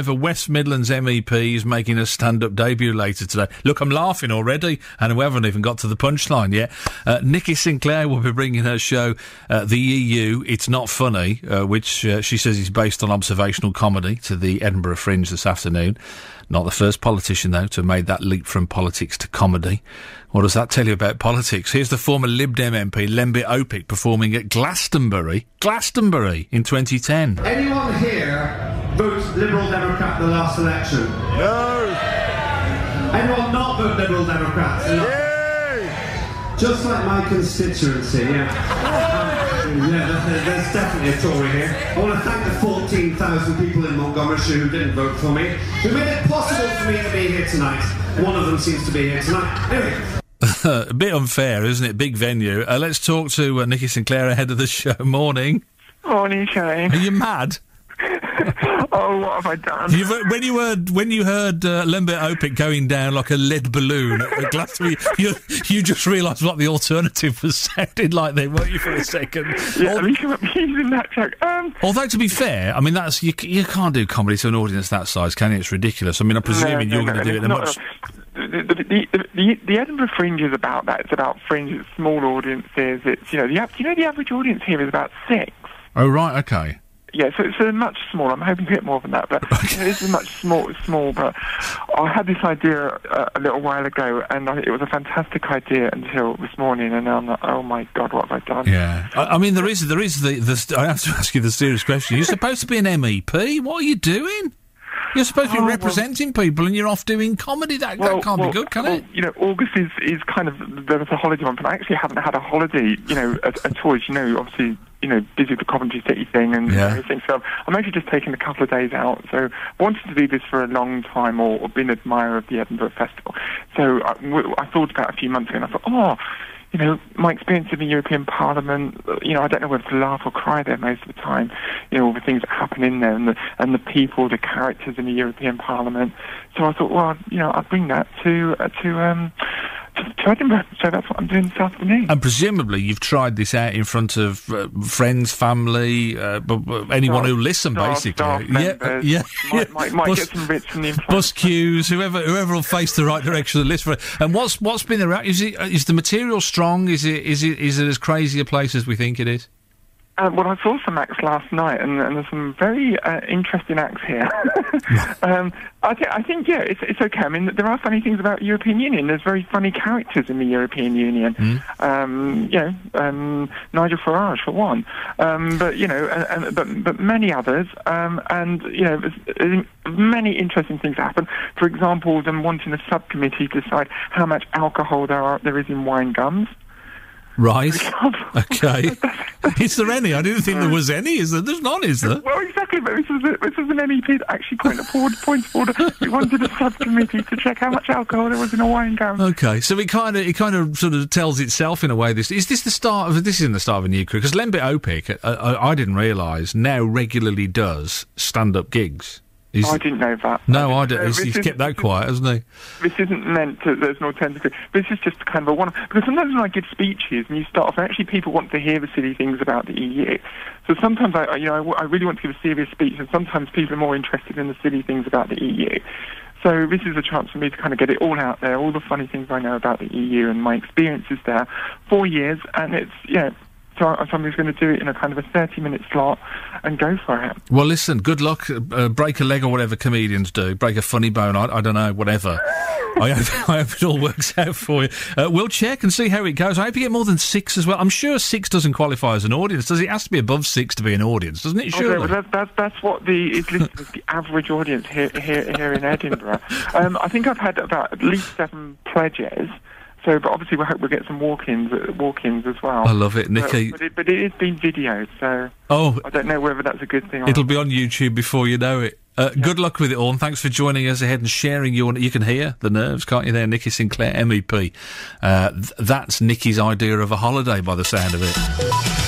a West Midlands MEP is making a stand-up debut later today. Look, I'm laughing already, and we haven't even got to the punchline yet. Nikki Sinclaire will be bringing her show, The EU, It's Not Funny, which she says is based on observational comedy, to the Edinburgh Fringe this afternoon. Not the first politician, though, to have made that leap from politics to comedy. What does that tell you about politics? Here's the former Lib Dem MP, Lembit Opik, performing at Glastonbury in 2010. Anyone here vote Liberal Democrat the last election? No. Anyone not vote Liberal Democrat? Yay! Just like my constituency, there's definitely a Tory here. I want to thank the 14,000 people in Montgomeryshire who didn't vote for me, who made it possible for me to be here tonight. One of them seems to be here tonight. Anyway. A bit unfair, isn't it? Big venue. Let's talk to Nikki Sinclaire ahead of the show. Morning. Morning, Shane. Are you mad? Oh, what have I done? When you heard Lembit Opik going down like a lead balloon at Glastonbury, you just realised what the alternative was sounding like then, weren't you, for a second? Yeah, at least you weren't using that joke. Although, to be fair, I mean, that's you can't do comedy to an audience that size, can you? It's ridiculous. I mean, I'm presuming you're going to do it. The Edinburgh Fringe is about that. It's about fringe. It's small audiences. It's the average audience here is about 6. Oh right, okay. Yeah, so it's a much smaller. I'm hoping to get more than that, but it's a much small. But I had this idea a little while ago, and it was a fantastic idea until this morning, and now I'm like, oh my God, what have I done? Yeah, I mean, there is the. I have to ask you the serious question. You're supposed to be an MEP. What are you doing? You're supposed to be representing people, and you're off doing comedy. That can't be good, can it? You know, August is kind of there was a holiday month, and I actually haven't had a holiday, at all. Obviously, busy with the Coventry City thing and everything. So I'm actually just taking a couple of days out. So I wanted to do this for a long time, or been an admirer of the Edinburgh Festival. So I thought about it a few months ago, and I thought, my experience in the European Parliament, I don't know whether to laugh or cry there most of the time, all the things that happen in there and the people, the characters in the European Parliament. So I thought, I'll bring that to Edinburgh. So that's what I'm doing this afternoon. And presumably you've tried this out in front of friends, family, anyone who listen, basically. Staff members, might get some bits from the influence. Bus queues, whoever will face the right direction of the list for it. And what's been the reaction? Is the material strong? Is it as crazy a place as we think it is? Well, I saw some acts last night, and there's some very interesting acts here. I think, it's okay. I mean, there are funny things about the European Union. There's very funny characters in the European Union. Nigel Farage, for one. But many others. There's many interesting things happen. For example, them wanting a subcommittee to decide how much alcohol there is in wine gums. Right. Okay. Is there any? I didn't think there was any. Is there? There's none, is there? Well, exactly. But this was an MEP that actually pointed forward. He wanted a subcommittee to check how much alcohol there was in a wine gum. Okay. So it kind of sort of tells itself in a way. This isn't the start of a new career, because Lembit Opik, I didn't realise, now regularly does stand-up gigs. I didn't know that. No, I don't. He's kept that quiet, hasn't he? This isn't meant to, there's no alternative. This is just kind of a one. Because sometimes when I give speeches and you start off, and actually people want to hear the silly things about the EU. So sometimes I really want to give a serious speech, and sometimes people are more interested in the silly things about the EU. So this is a chance for me to kind of get it all out there, all the funny things I know about the EU and my experiences there. 4 years, and it's, so somebody's going to do it in a kind of a 30-minute slot and go for it. Well, listen, good luck. Break a leg or whatever comedians do. Break a funny bone, I don't know, whatever. I hope it all works out for you. We'll check and see how it goes. I hope you get more than 6 as well. I'm sure 6 doesn't qualify as an audience. Does it? It has to be above 6 to be an audience, doesn't it? Surely. Okay, well, that's what is listed as the average audience here in Edinburgh. I think I've had about at least 7 pledges. So, but obviously we hope we'll get some walk-ins as well. I love it, Nikki. But it is being videoed, so I don't know whether that's a good thing or It'll be on YouTube before you know it. Good luck with it all, and thanks for joining us ahead and sharing you can hear the nerves, can't you there? Nikki Sinclaire, MEP. That's Nikki's idea of a holiday by the sound of it.